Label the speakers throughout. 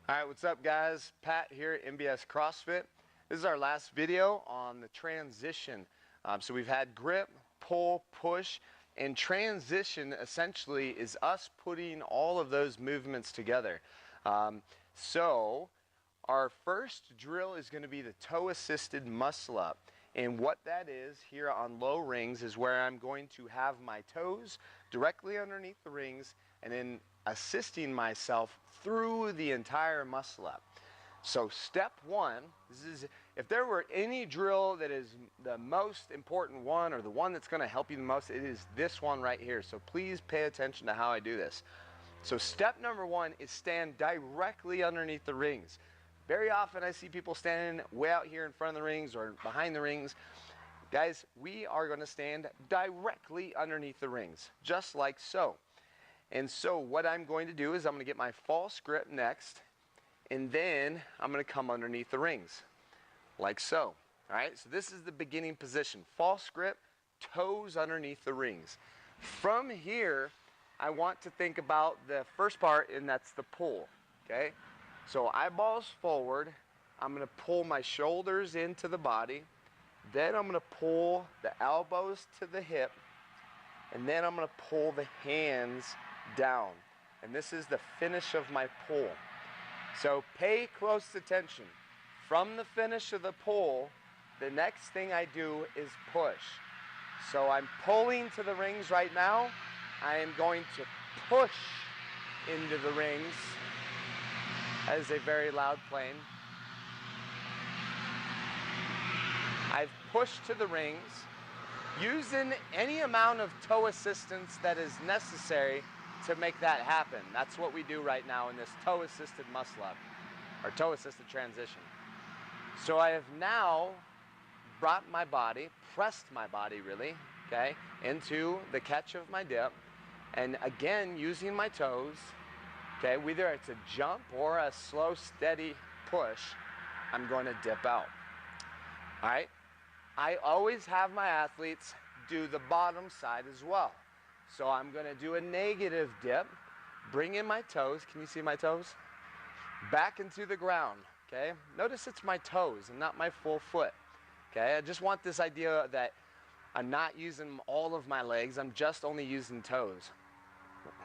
Speaker 1: All right, what's up guys? Pat here at MBS CrossFit. This is our last video on the transition. So we've had grip, pull, push, and transition essentially is us putting all of those movements together. So our first drill is going to be the toe assisted muscle up. And what that is here on low rings is where I'm going to have my toes directly underneath the rings and then assisting myself through the entire muscle up. So step one, if there were any drill that is the most important one or the one that's going to help you the most, it is this one right here. So please pay attention to how I do this. So step number one is stand directly underneath the rings. Very often I see people standing way out here in front of the rings or behind the rings. Guys, we are going to stand directly underneath the rings, just like so. And so what I'm going to do is I'm going to get my false grip next, and then I'm going to come underneath the rings, like so. All right, so this is the beginning position. False grip, toes underneath the rings. From here, I want to think about the first part, and that's the pull, okay? So eyeballs forward, I'm going to pull my shoulders into the body, then I'm going to pull the elbows to the hip, and then I'm going to pull the hands down. And this is the finish of my pull. So pay close attention. From the finish of the pull, the next thing I do is push. So I'm pulling to the rings right now. I am going to push into the rings. That is a very loud plane. I've pushed to the rings, using any amount of toe assistance that is necessary to make that happen. That's what we do right now in this toe-assisted muscle up, or toe-assisted transition. So I have now brought my body, pressed my body really, okay, into the catch of my dip, and again using my toes, okay, whether it's a jump or a slow, steady push, I'm going to dip out. All right, I always have my athletes do the bottom side as well. So I'm going to do a negative dip, bring in my toes. Can you see my toes? Back into the ground, okay? Notice it's my toes and not my full foot, okay? I just want this idea that I'm not using all of my legs. I'm just only using toes.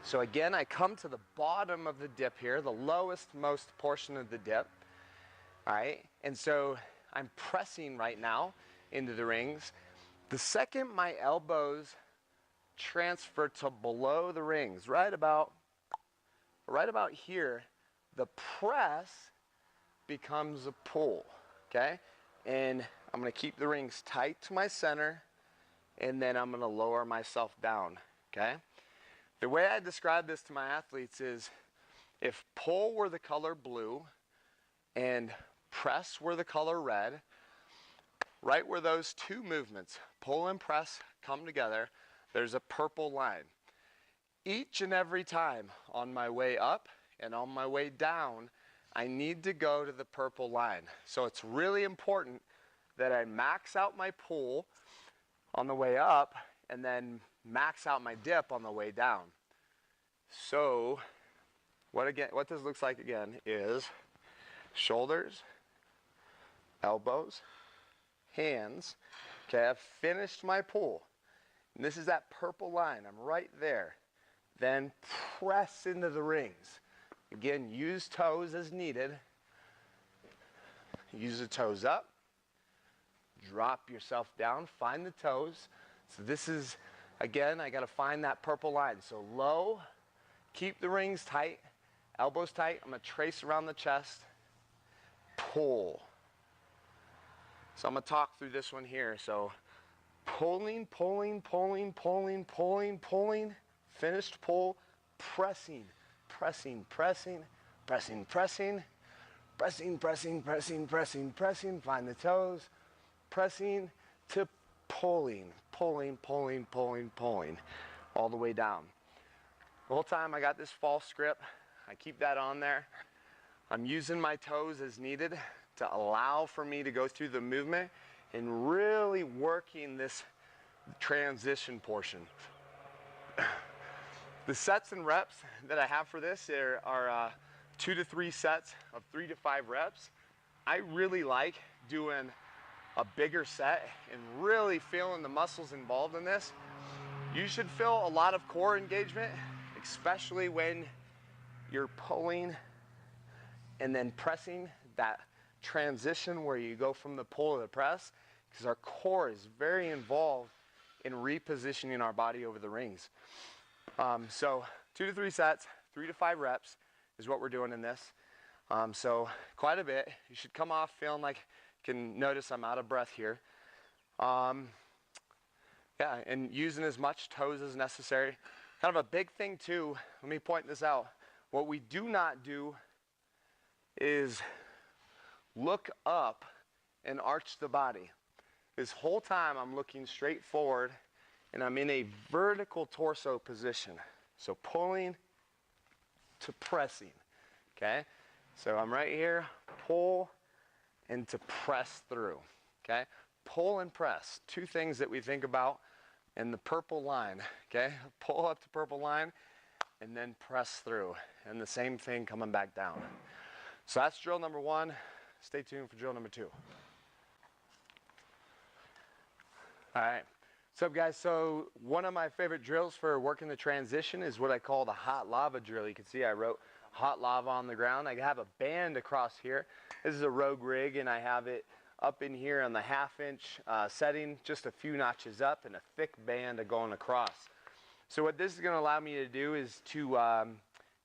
Speaker 1: So again, I come to the bottom of the dip here, the lowest most portion of the dip, all right? And so I'm pressing right now into the rings. The second my elbows transfer to below the rings, right about here, the press becomes a pull, okay? And I'm going to keep the rings tight to my center, and then I'm going to lower myself down, okay? The way I describe this to my athletes is if pull were the color blue and press were the color red, right where those two movements, pull and press, come together, there's a purple line. Each and every time on my way up and on my way down, I need to go to the purple line. So it's really important that I max out my pull on the way up and then max out my dip on the way down. So what this looks like again is shoulders, elbows, hands. Okay, I've finished my pull. And this is that purple line. I'm right there. Then press into the rings. Again, use toes as needed. Use the toes up. Drop yourself down. Find the toes. So this is, again, I got to find that purple line. So low, keep the rings tight, elbows tight. I'm going to trace around the chest. Pull. So I'm going to talk through this one here. So pulling, pulling, pulling, pulling, pulling, pulling, finished pull, pressing, pressing, pressing, pressing, pressing, pressing, pressing, pressing, pressing, pressing, find the toes, pressing to pulling, pulling, pulling, pulling, pulling, all the way down. The whole time I got this false grip, I keep that on there. I'm using my toes as needed to allow for me to go through the movement and really working this transition portion. The sets and reps that I have for this are 2 to 3 sets of 3 to 5 reps. I really like doing a bigger set and really feeling the muscles involved in this. You should feel a lot of core engagement, especially when you're pulling and then pressing, that transition where you go from the pull to the press, because our core is very involved in repositioning our body over the rings. So 2 to 3 sets, 3 to 5 reps is what we're doing in this. So quite a bit. You should come off feeling like, you can notice I'm out of breath here. Yeah, and using as much toes as necessary. Kind of a big thing too, let me point this out. What we do not do is look up and arch the body. This whole time I'm looking straight forward and I'm in a vertical torso position. So pulling to pressing, okay? So I'm right here, pull and to press through, okay? Pull and press, 2 things that we think about in the purple line, okay? Pull up to purple line and then press through. And the same thing coming back down. So that's drill number 1. Stay tuned for drill number 2. All right, what's up guys? So one of my favorite drills for working the transition is what I call the hot lava drill. You can see I wrote hot lava on the ground. I have a band across here. This is a Rogue rig and I have it up in here on the 1/2-inch setting, just a few notches up and a thick band going across. So what this is going to allow me to do is to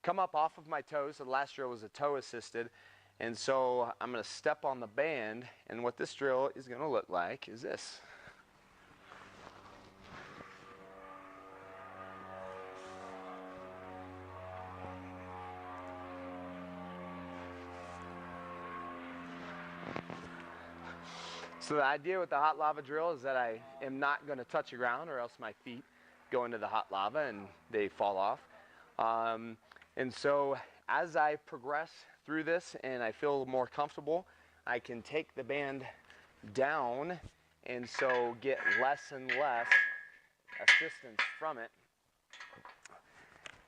Speaker 1: come up off of my toes. So the last drill was a toe assisted. And so I'm going to step on the band, and what this drill is going to look like is this. So the idea with the hot lava drill is that I am not going to touch the ground or else my feet go into the hot lava and they fall off. And so as I progress through this and I feel more comfortable, I can take the band down and so get less and less assistance from it.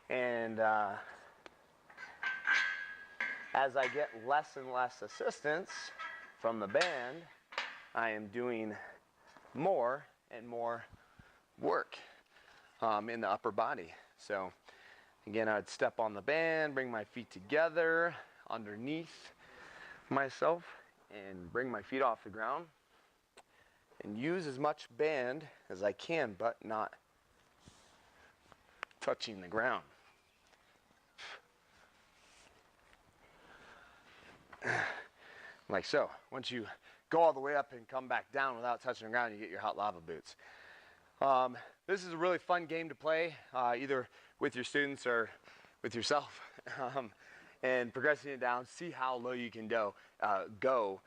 Speaker 1: And as I get less and less assistance from the band, I am doing more and more work in the upper body. So again, I'd step on the band, bring my feet together underneath myself and bring my feet off the ground and use as much band as I can, but not touching the ground. Like so. Once you go all the way up and come back down without touching the ground, you get your hot lava boots. This is a really fun game to play, either with your students or with yourself, and progressing it down, see how low you can go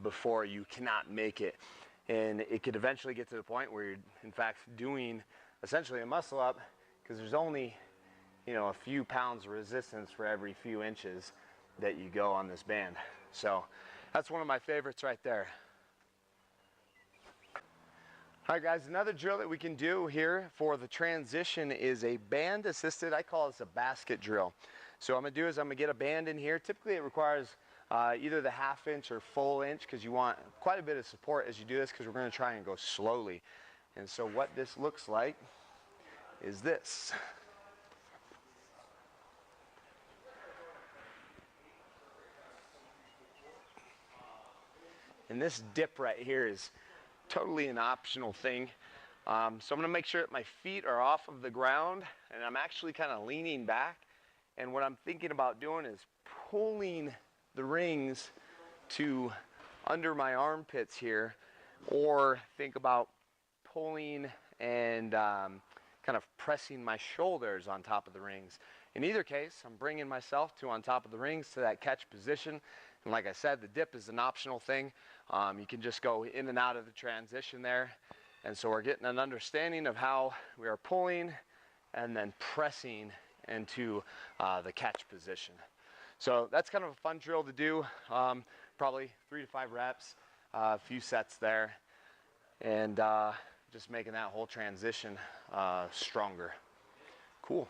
Speaker 1: before you cannot make it. And it could eventually get to the point where you're, in fact, doing essentially a muscle up, because there's only, a few pounds of resistance for every few inches that you go on this band. So that's one of my favorites right there. All right guys, another drill that we can do here for the transition is a band assisted, I call this a basket drill. So what I'm gonna do is I'm gonna get a band in here. Typically it requires either the 1/2 inch or full inch, because you want quite a bit of support as you do this, because we're gonna try and go slowly. And so what this looks like is this. And this dip right here is totally an optional thing. So I'm gonna make sure that my feet are off of the ground and I'm actually kind of leaning back. And what I'm thinking about doing is pulling the rings to under my armpits here, or think about pulling and kind of pressing my shoulders on top of the rings. In either case, I'm bringing myself to on top of the rings to that catch position. And like I said, the dip is an optional thing. You can just go in and out of the transition there. And so we're getting an understanding of how we are pulling and then pressing into the catch position. So that's kind of a fun drill to do. Probably 3 to 5 reps, a few sets there, and just making that whole transition stronger. Cool.